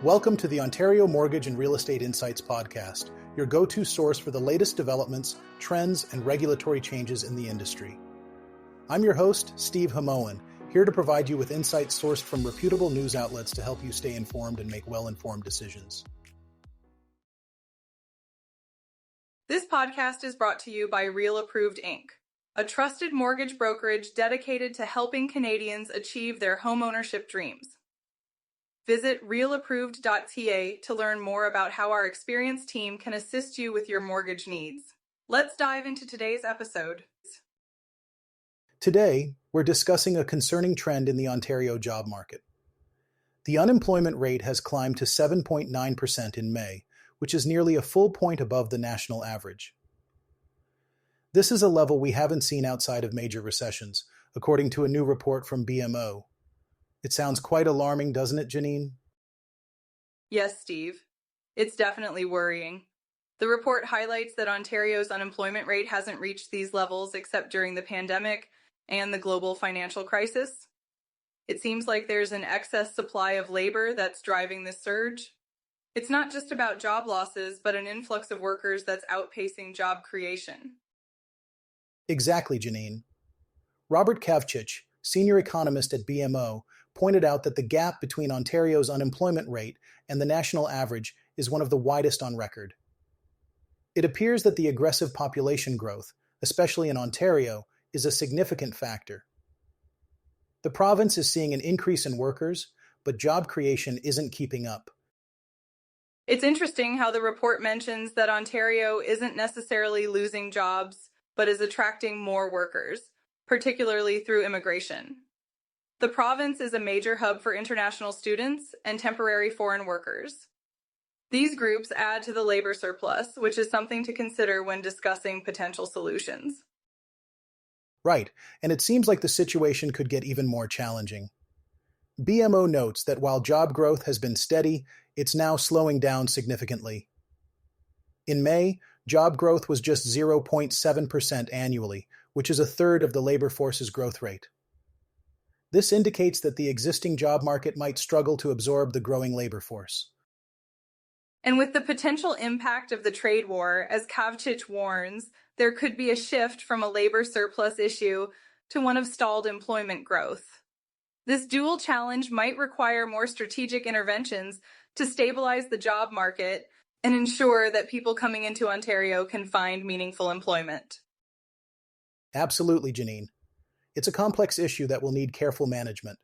Welcome to the Ontario Mortgage and Real Estate Insights podcast, your go-to source for the latest developments, trends, and regulatory changes in the industry. I'm your host, Steve Hamoan, here to provide you with insights sourced from reputable news outlets to help you stay informed and make well-informed decisions. This podcast is brought to you by Real Approved Inc., a trusted mortgage brokerage dedicated to helping Canadians achieve their homeownership dreams. Visit realapproved.ca to learn more about how our experienced team can assist you with your mortgage needs. Let's dive into today's episode. Today, we're discussing a concerning trend in the Ontario job market. The unemployment rate has climbed to 7.9% in May, which is nearly a full point above the national average. This is a level we haven't seen outside of major recessions, according to a new report from BMO. It sounds quite alarming, doesn't it, Janine? Yes, Steve. It's definitely worrying. The report highlights that Ontario's unemployment rate hasn't reached these levels except during the pandemic and the global financial crisis. It seems like there's an excess supply of labor that's driving this surge. It's not just about job losses, but an influx of workers that's outpacing job creation. Exactly, Janine. Robert Kavchich, senior economist at BMO, pointed out that the gap between Ontario's unemployment rate and the national average is one of the widest on record. It appears that the aggressive population growth, especially in Ontario, is a significant factor. The province is seeing an increase in workers, but job creation isn't keeping up. It's interesting how the report mentions that Ontario isn't necessarily losing jobs, but is attracting more workers, particularly through immigration. The province is a major hub for international students and temporary foreign workers. These groups add to the labor surplus, which is something to consider when discussing potential solutions. Right, and it seems like the situation could get even more challenging. BMO notes that while job growth has been steady, it's now slowing down significantly. In May, job growth was just 0.7% annually, which is a third of the labor force's growth rate. This indicates that the existing job market might struggle to absorb the growing labor force. And with the potential impact of the trade war, as Kavchich warns, there could be a shift from a labor surplus issue to one of stalled employment growth. This dual challenge might require more strategic interventions to stabilize the job market and ensure that people coming into Ontario can find meaningful employment. Absolutely, Janine. It's a complex issue that will need careful management.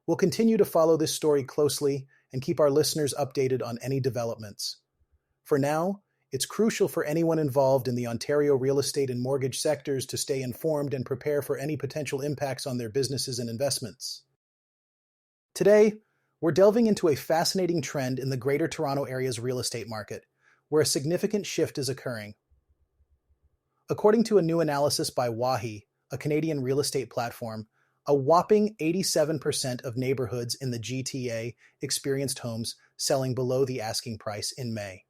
We'll continue to follow this story closely and keep our listeners updated on any developments. For now, it's crucial for anyone involved in the Ontario real estate and mortgage sectors to stay informed and prepare for any potential impacts on their businesses and investments. Today, we're delving into a fascinating trend in the Greater Toronto Area's real estate market, where a significant shift is occurring. According to a new analysis by Wahi, a Canadian real estate platform, a whopping 87% of neighborhoods in the GTA experienced homes selling below the asking price in May.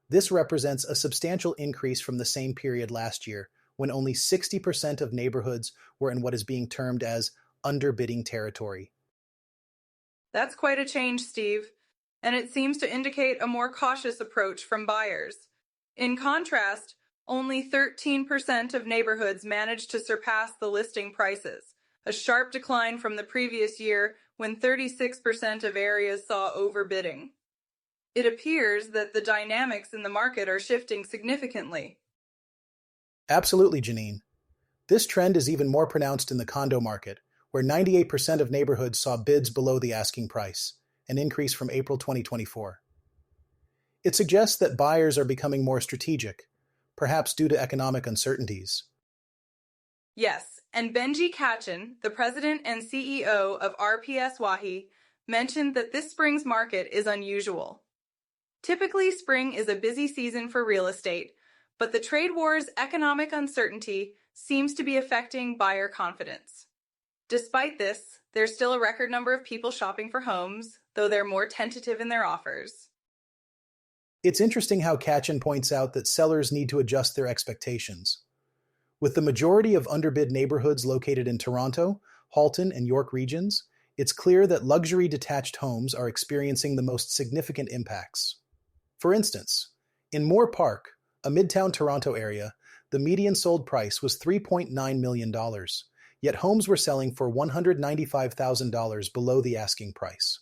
This represents a substantial increase from the same period last year, when only 60% of neighborhoods were in what is being termed as underbidding territory. That's quite a change, Steve, and it seems to indicate a more cautious approach from buyers. In contrast, only 13% of neighborhoods managed to surpass the listing prices, a sharp decline from the previous year when 36% of areas saw overbidding. It appears that the dynamics in the market are shifting significantly. Absolutely, Janine. This trend is even more pronounced in the condo market, where 98% of neighborhoods saw bids below the asking price, an increase from April 2024. It suggests that buyers are becoming more strategic, perhaps due to economic uncertainties. Yes, and Benji Kachin, the president and CEO of RPS Wahi, mentioned that this spring's market is unusual. Typically, spring is a busy season for real estate, but the trade war's economic uncertainty seems to be affecting buyer confidence. Despite this, there's still a record number of people shopping for homes, though they're more tentative in their offers. It's interesting how Kachin points out that sellers need to adjust their expectations. With the majority of underbid neighborhoods located in Toronto, Halton, and York regions, it's clear that luxury detached homes are experiencing the most significant impacts. For instance, in Moore Park, a midtown Toronto area, the median sold price was $3.9 million, yet homes were selling for $195,000 below the asking price.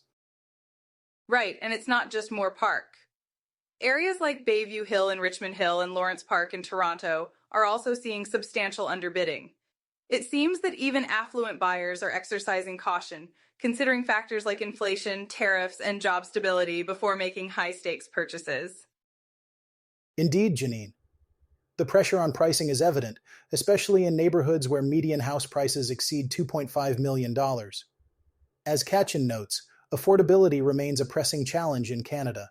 Right, and it's not just Moore Park. Areas like Bayview Hill in Richmond Hill and Lawrence Park in Toronto are also seeing substantial underbidding. It seems that even affluent buyers are exercising caution, considering factors like inflation, tariffs, and job stability before making high-stakes purchases. Indeed, Janine, the pressure on pricing is evident, especially in neighborhoods where median house prices exceed $2.5 million. As Katchen notes, affordability remains a pressing challenge in Canada.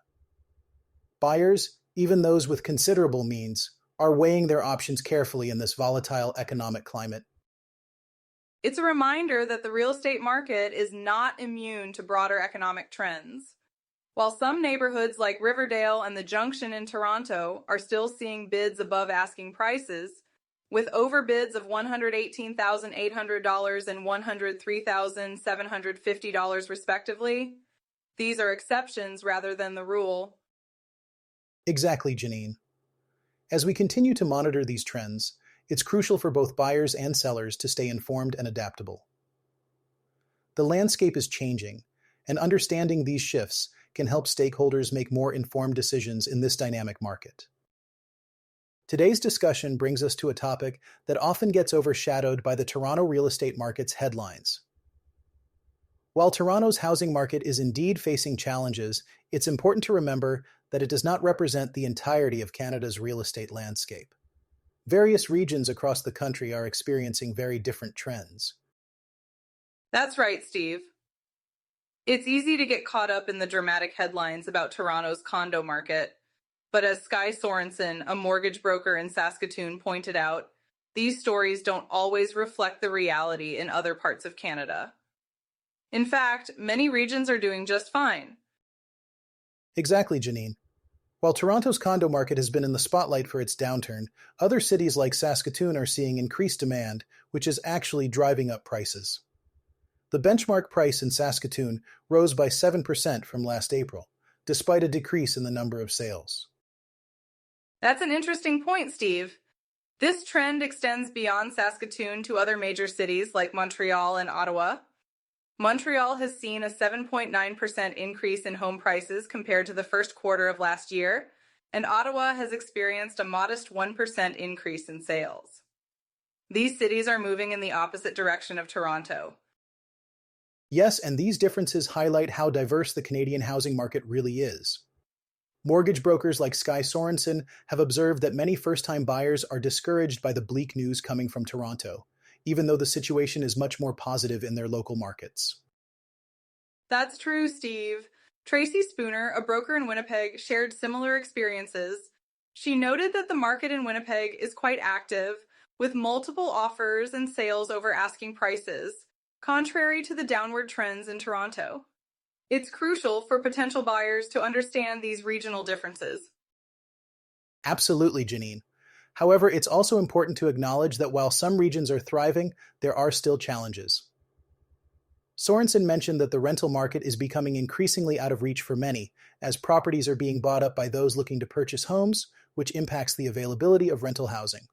Buyers, even those with considerable means, are weighing their options carefully in this volatile economic climate. It's a reminder that the real estate market is not immune to broader economic trends. While some neighborhoods like Riverdale and the Junction in Toronto are still seeing bids above asking prices, with overbids of $118,800 and $103,750 respectively, these are exceptions rather than the rule. Exactly, Janine. As we continue to monitor these trends, it's crucial for both buyers and sellers to stay informed and adaptable. The landscape is changing, and understanding these shifts can help stakeholders make more informed decisions in this dynamic market. Today's discussion brings us to a topic that often gets overshadowed by the Toronto real estate market's headlines. While Toronto's housing market is indeed facing challenges, it's important to remember that it does not represent the entirety of Canada's real estate landscape. Various regions across the country are experiencing very different trends. That's right, Steve. It's easy to get caught up in the dramatic headlines about Toronto's condo market, but as Sky Sorensen, a mortgage broker in Saskatoon, pointed out, these stories don't always reflect the reality in other parts of Canada. In fact, many regions are doing just fine. Exactly, Janine. While Toronto's condo market has been in the spotlight for its downturn, other cities like Saskatoon are seeing increased demand, which is actually driving up prices. The benchmark price in Saskatoon rose by 7% from last April, despite a decrease in the number of sales. That's an interesting point, Steve. This trend extends beyond Saskatoon to other major cities like Montreal and Ottawa. Montreal has seen a 7.9% increase in home prices compared to the first quarter of last year, and Ottawa has experienced a modest 1% increase in sales. These cities are moving in the opposite direction of Toronto. Yes, and these differences highlight how diverse the Canadian housing market really is. Mortgage brokers like Sky Sorensen have observed that many first-time buyers are discouraged by the bleak news coming from Toronto, even though the situation is much more positive in their local markets. That's true, Steve. Tracy Spooner, a broker in Winnipeg, shared similar experiences. She noted that the market in Winnipeg is quite active, with multiple offers and sales over asking prices, contrary to the downward trends in Toronto. It's crucial for potential buyers to understand these regional differences. Absolutely, Janine. However, it's also important to acknowledge that while some regions are thriving, there are still challenges. Sorensen mentioned that the rental market is becoming increasingly out of reach for many, as properties are being bought up by those looking to purchase homes, which impacts the availability of rental housing.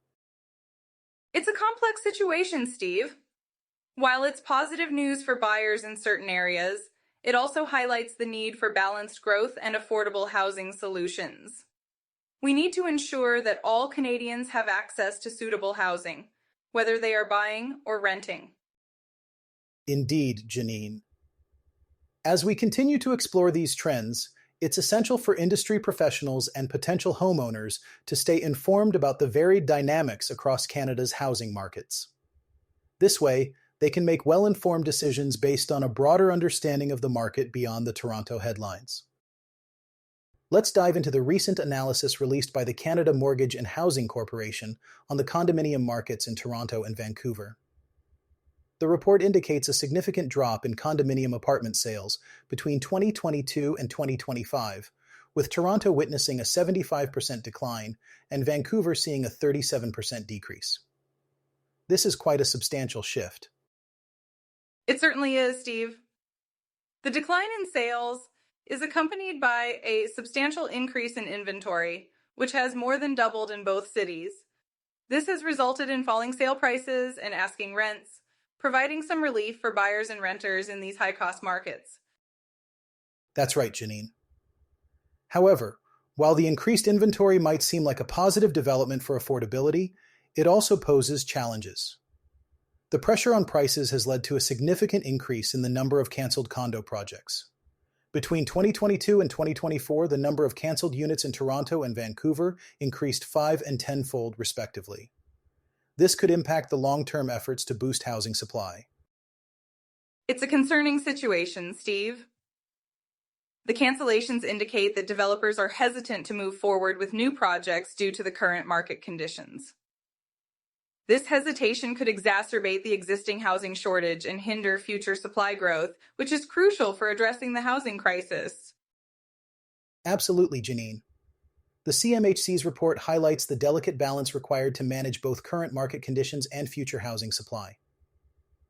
It's a complex situation, Steve. While it's positive news for buyers in certain areas, it also highlights the need for balanced growth and affordable housing solutions. We need to ensure that all Canadians have access to suitable housing, whether they are buying or renting. Indeed, Janine. As we continue to explore these trends, it's essential for industry professionals and potential homeowners to stay informed about the varied dynamics across Canada's housing markets. This way, they can make well-informed decisions based on a broader understanding of the market beyond the Toronto headlines. Let's dive into the recent analysis released by the Canada Mortgage and Housing Corporation on the condominium markets in Toronto and Vancouver. The report indicates a significant drop in condominium apartment sales between 2022 and 2025, with Toronto witnessing a 75% decline and Vancouver seeing a 37% decrease. This is quite a substantial shift. It certainly is, Steve. The decline in sales is accompanied by a substantial increase in inventory, which has more than doubled in both cities. This has resulted in falling sale prices and asking rents, providing some relief for buyers and renters in these high-cost markets. That's right, Janine. However, while the increased inventory might seem like a positive development for affordability, it also poses challenges. The pressure on prices has led to a significant increase in the number of canceled condo projects. Between 2022 and 2024, the number of canceled units in Toronto and Vancouver increased 5 and 10-fold, respectively. This could impact the long-term efforts to boost housing supply. It's a concerning situation, Steve. The cancellations indicate that developers are hesitant to move forward with new projects due to the current market conditions. This hesitation could exacerbate the existing housing shortage and hinder future supply growth, which is crucial for addressing the housing crisis. Absolutely, Janine. The CMHC's report highlights the delicate balance required to manage both current market conditions and future housing supply.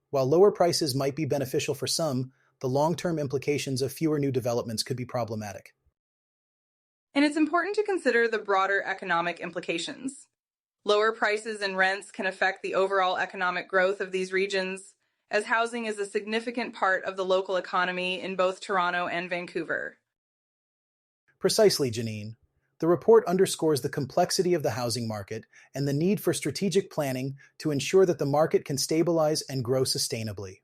While lower prices might be beneficial for some, the long-term implications of fewer new developments could be problematic. And it's important to consider the broader economic implications. Lower prices and rents can affect the overall economic growth of these regions, as housing is a significant part of the local economy in both Toronto and Vancouver. Precisely, Janine. The report underscores the complexity of the housing market and the need for strategic planning to ensure that the market can stabilize and grow sustainably.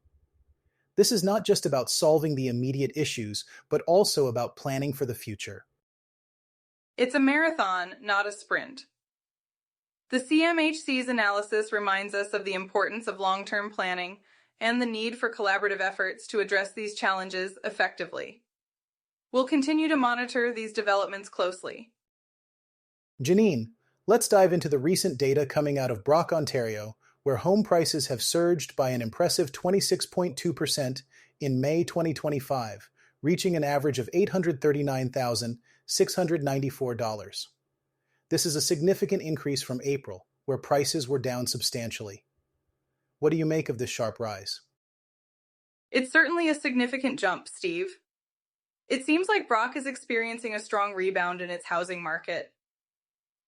This is not just about solving the immediate issues, but also about planning for the future. It's a marathon, not a sprint. The CMHC's analysis reminds us of the importance of long-term planning and the need for collaborative efforts to address these challenges effectively. We'll continue to monitor these developments closely. Janine, let's dive into the recent data coming out of Brock, Ontario, where home prices have surged by an impressive 26.2% in May 2025, reaching an average of $839,694. This is a significant increase from April, where prices were down substantially. What do you make of this sharp rise? It's certainly a significant jump, Steve. It seems like Brock is experiencing a strong rebound in its housing market.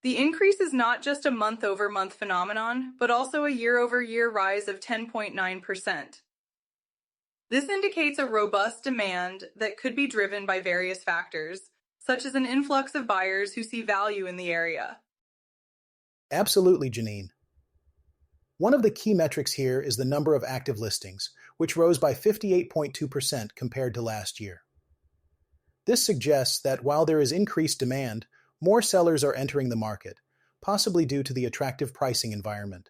The increase is not just a month-over-month phenomenon, but also a year-over-year rise of 10.9%. This indicates a robust demand that could be driven by various factors, such as an influx of buyers who see value in the area. Absolutely, Janine. One of the key metrics here is the number of active listings, which rose by 58.2% compared to last year. This suggests that while there is increased demand, more sellers are entering the market, possibly due to the attractive pricing environment.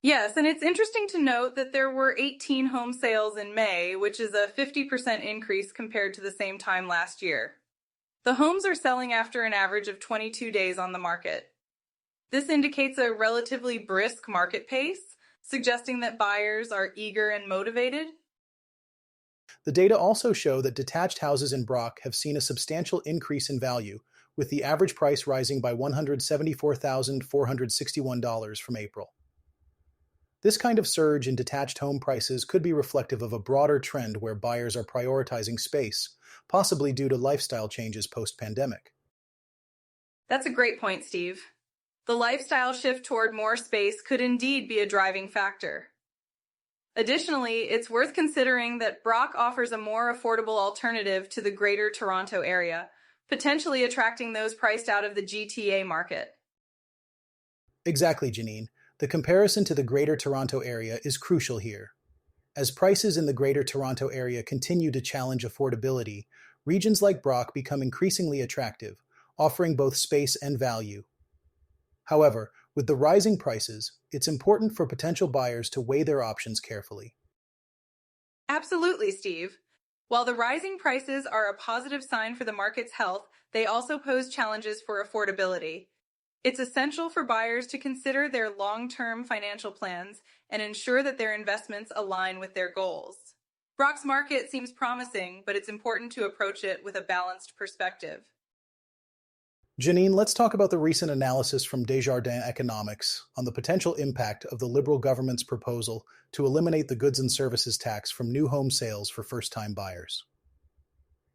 Yes, and it's interesting to note that there were 18 home sales in May, which is a 50% increase compared to the same time last year. The homes are selling after an average of 22 days on the market. This indicates a relatively brisk market pace, suggesting that buyers are eager and motivated. The data also show that detached houses in Brock have seen a substantial increase in value, with the average price rising by $174,461 from April. This kind of surge in detached home prices could be reflective of a broader trend where buyers are prioritizing space, possibly due to lifestyle changes post-pandemic. That's a great point, Steve. The lifestyle shift toward more space could indeed be a driving factor. Additionally, it's worth considering that Brock offers a more affordable alternative to the Greater Toronto Area, potentially attracting those priced out of the GTA market. Exactly, Janine. The comparison to the Greater Toronto Area is crucial here. As prices in the Greater Toronto Area continue to challenge affordability, regions like Brock become increasingly attractive, offering both space and value. However, with the rising prices, it's important for potential buyers to weigh their options carefully. Absolutely, Steve. While the rising prices are a positive sign for the market's health, they also pose challenges for affordability. It's essential for buyers to consider their long-term financial plans and ensure that their investments align with their goals. Brock's market seems promising, but it's important to approach it with a balanced perspective. Janine, let's talk about the recent analysis from Desjardins Economics on the potential impact of the Liberal government's proposal to eliminate the goods and services tax from new home sales for first-time buyers.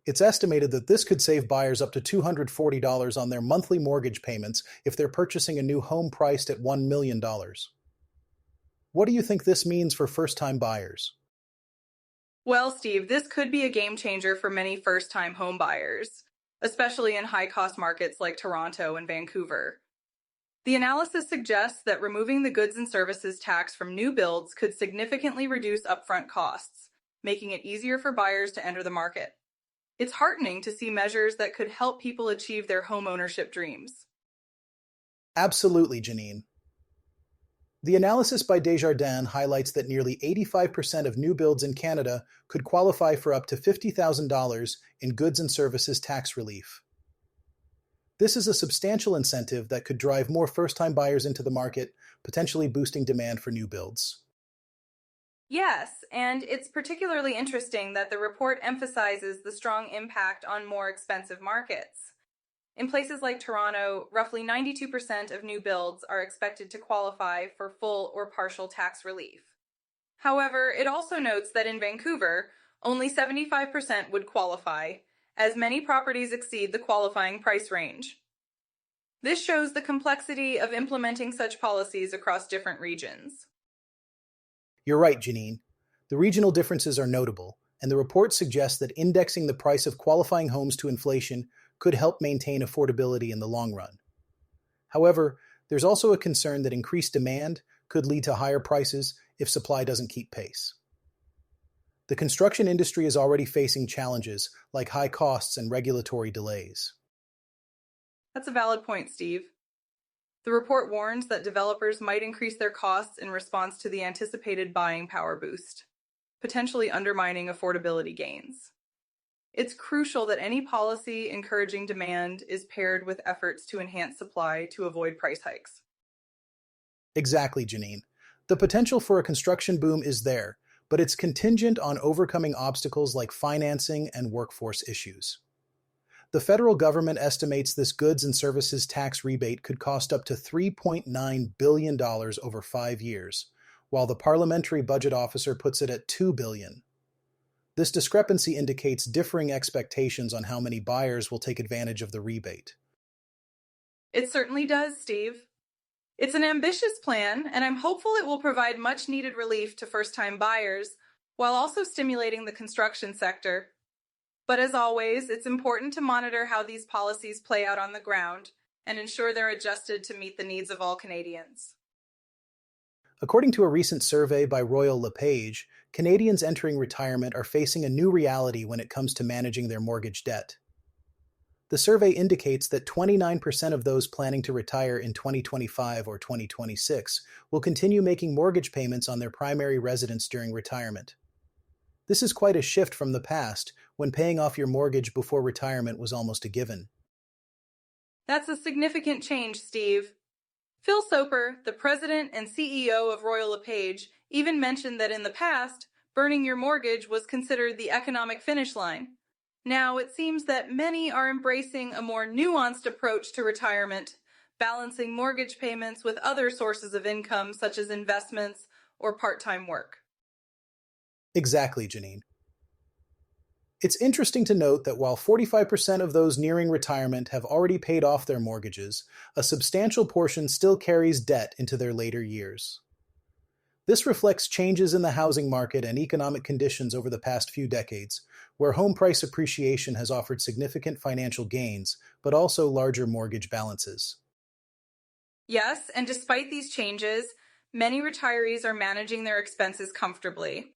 It's estimated that this could save buyers up to $240 on their monthly mortgage payments if they're purchasing a new home priced at $1 million. What do you think this means for first-time buyers? Well, Steve, this could be a game changer for many first-time home buyers, especially in high-cost markets like Toronto and Vancouver. The analysis suggests that removing the goods and services tax from new builds could significantly reduce upfront costs, making it easier for buyers to enter the market. It's heartening to see measures that could help people achieve their home ownership dreams. Absolutely, Janine. The analysis by Desjardins highlights that nearly 85% of new builds in Canada could qualify for up to $50,000 in goods and services tax relief. This is a substantial incentive that could drive more first-time buyers into the market, potentially boosting demand for new builds. Yes, and it's particularly interesting that the report emphasizes the strong impact on more expensive markets. In places like Toronto, roughly 92% of new builds are expected to qualify for full or partial tax relief. However, it also notes that in Vancouver, only 75% would qualify, as many properties exceed the qualifying price range. This shows the complexity of implementing such policies across different regions. You're right, Janine. The regional differences are notable, and the report suggests that indexing the price of qualifying homes to inflation could help maintain affordability in the long run. However, there's also a concern that increased demand could lead to higher prices if supply doesn't keep pace. The construction industry is already facing challenges like high costs and regulatory delays. That's a valid point, Steve. The report warns that developers might increase their costs in response to the anticipated buying power boost, potentially undermining affordability gains. It's crucial that any policy encouraging demand is paired with efforts to enhance supply to avoid price hikes. Exactly, Janine. The potential for a construction boom is there, but it's contingent on overcoming obstacles like financing and workforce issues. The federal government estimates this goods and services tax rebate could cost up to $3.9 billion over 5 years, while the parliamentary budget officer puts it at $2 billion. This discrepancy indicates differing expectations on how many buyers will take advantage of the rebate. It certainly does, Steve. It's an ambitious plan, and I'm hopeful it will provide much-needed relief to first-time buyers while also stimulating the construction sector. But as always, it's important to monitor how these policies play out on the ground and ensure they're adjusted to meet the needs of all Canadians. According to a recent survey by Royal LePage, Canadians entering retirement are facing a new reality when it comes to managing their mortgage debt. The survey indicates that 29% of those planning to retire in 2025 or 2026 will continue making mortgage payments on their primary residence during retirement. This is quite a shift from the past, when paying off your mortgage before retirement was almost a given. That's a significant change, Steve. Phil Soper, the president and CEO of Royal LePage, even mentioned that in the past, burning your mortgage was considered the economic finish line. Now, it seems that many are embracing a more nuanced approach to retirement, balancing mortgage payments with other sources of income such as investments or part-time work. Exactly, Janine. It's interesting to note that while 45% of those nearing retirement have already paid off their mortgages, a substantial portion still carries debt into their later years. This reflects changes in the housing market and economic conditions over the past few decades, where home price appreciation has offered significant financial gains, but also larger mortgage balances. Yes, and despite these changes, many retirees are managing their expenses comfortably.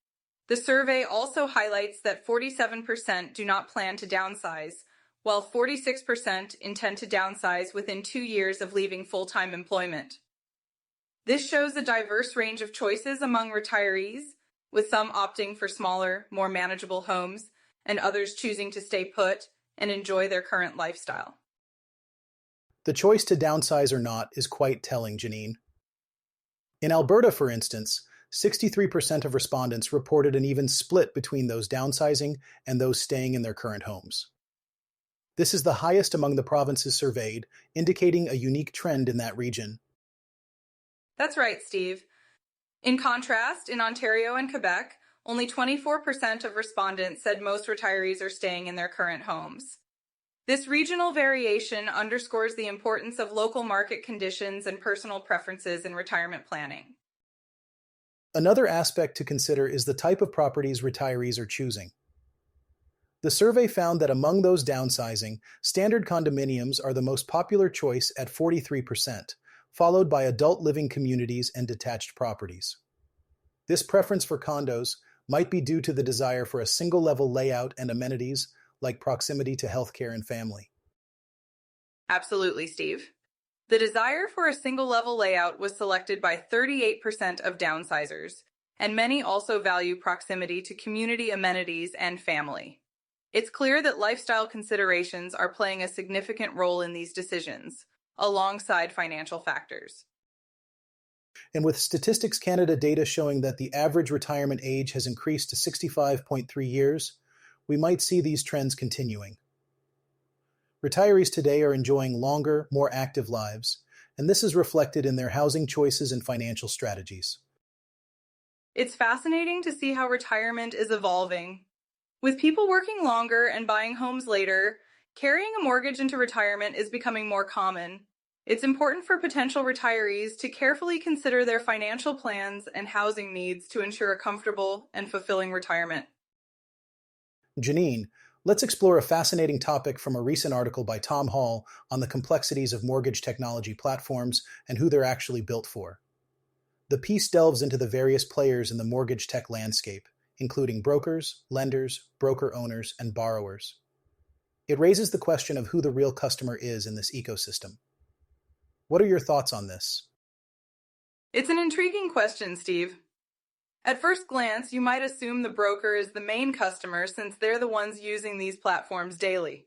The survey also highlights that 47% do not plan to downsize, while 46% intend to downsize within 2 years of leaving full-time employment. This shows a diverse range of choices among retirees, with some opting for smaller, more manageable homes, and others choosing to stay put and enjoy their current lifestyle. The choice to downsize or not is quite telling, Janine. In Alberta, for instance, 63% of respondents reported an even split between those downsizing and those staying in their current homes. This is the highest among the provinces surveyed, indicating a unique trend in that region. That's right, Steve. In contrast, in Ontario and Quebec, only 24% of respondents said most retirees are staying in their current homes. This regional variation underscores the importance of local market conditions and personal preferences in retirement planning. Another aspect to consider is the type of properties retirees are choosing. The survey found that among those downsizing, standard condominiums are the most popular choice at 43%, followed by adult living communities and detached properties. This preference for condos might be due to the desire for a single-level layout and amenities like proximity to healthcare and family. Absolutely, Steve. The desire for a single-level layout was selected by 38% of downsizers, and many also value proximity to community amenities and family. It's clear that lifestyle considerations are playing a significant role in these decisions, alongside financial factors. And with Statistics Canada data showing that the average retirement age has increased to 65.3 years, we might see these trends continuing. Retirees today are enjoying longer, more active lives, and this is reflected in their housing choices and financial strategies. It's fascinating to see how retirement is evolving. With people working longer and buying homes later, carrying a mortgage into retirement is becoming more common. It's important for potential retirees to carefully consider their financial plans and housing needs to ensure a comfortable and fulfilling retirement. Janine, let's explore a fascinating topic from a recent article by Tom Hall on the complexities of mortgage technology platforms and who they're actually built for. The piece delves into the various players in the mortgage tech landscape, including brokers, lenders, broker owners, and borrowers. It raises the question of who the real customer is in this ecosystem. What are your thoughts on this? It's an intriguing question, Steve. At first glance, you might assume the broker is the main customer since they're the ones using these platforms daily.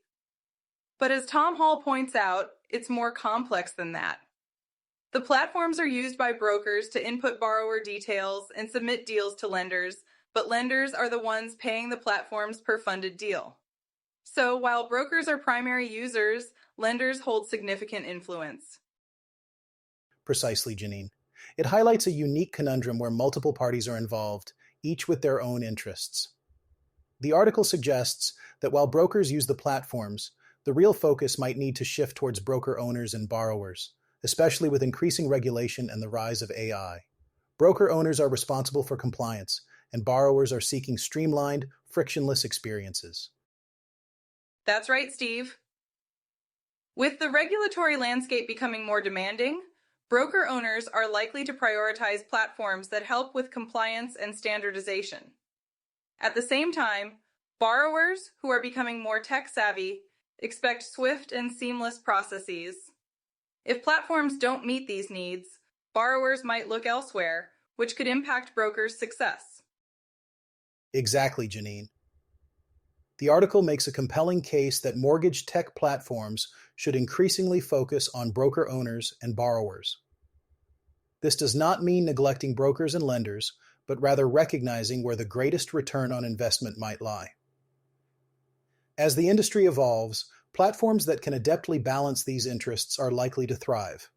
But as Tom Hall points out, it's more complex than that. The platforms are used by brokers to input borrower details and submit deals to lenders, but lenders are the ones paying the platforms per funded deal. So while brokers are primary users, lenders hold significant influence. Precisely, Janine. It highlights a unique conundrum where multiple parties are involved, each with their own interests. The article suggests that while brokers use the platforms, the real focus might need to shift towards broker owners and borrowers, especially with increasing regulation and the rise of AI. Broker owners are responsible for compliance, and borrowers are seeking streamlined, frictionless experiences. That's right, Steve. With the regulatory landscape becoming more demanding, broker owners are likely to prioritize platforms that help with compliance and standardization. At the same time, borrowers, who are becoming more tech-savvy, expect swift and seamless processes. If platforms don't meet these needs, borrowers might look elsewhere, which could impact brokers' success. Exactly, Janine. The article makes a compelling case that mortgage tech platforms should increasingly focus on broker owners and borrowers. This does not mean neglecting brokers and lenders, but rather recognizing where the greatest return on investment might lie. As the industry evolves, platforms that can adeptly balance these interests are likely to thrive.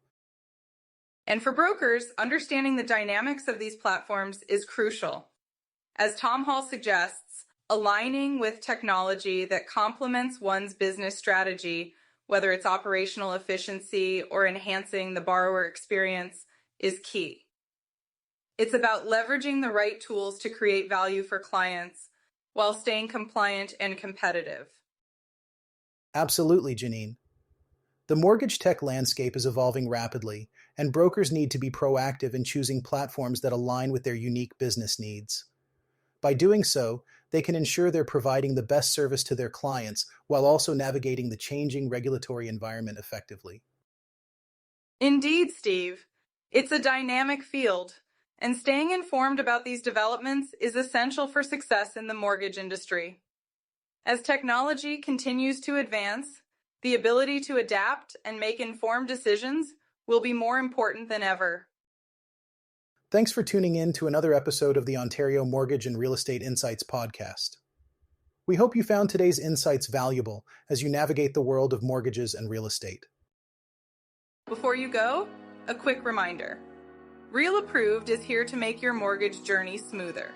And for brokers, understanding the dynamics of these platforms is crucial. As Tom Hall suggests, aligning with technology that complements one's business strategy, whether it's operational efficiency or enhancing the borrower experience, is key. It's about leveraging the right tools to create value for clients while staying compliant and competitive. Absolutely, Janine. The mortgage tech landscape is evolving rapidly, and brokers need to be proactive in choosing platforms that align with their unique business needs. By doing so, they can ensure they're providing the best service to their clients while also navigating the changing regulatory environment effectively. Indeed, Steve. It's a dynamic field, and staying informed about these developments is essential for success in the mortgage industry. As technology continues to advance, the ability to adapt and make informed decisions will be more important than ever. Thanks for tuning in to another episode of the Ontario Mortgage and Real Estate Insights podcast. We hope you found today's insights valuable as you navigate the world of mortgages and real estate. Before you go, a quick reminder. Real Approved is here to make your mortgage journey smoother.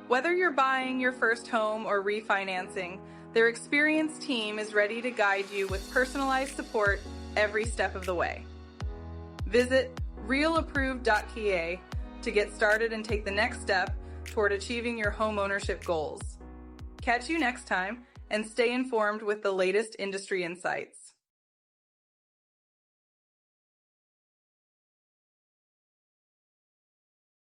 Whether you're buying your first home or refinancing, their experienced team is ready to guide you with personalized support every step of the way. Visit realapproved.ca to get started and take the next step toward achieving your home ownership goals. Catch you next time and stay informed with the latest industry insights.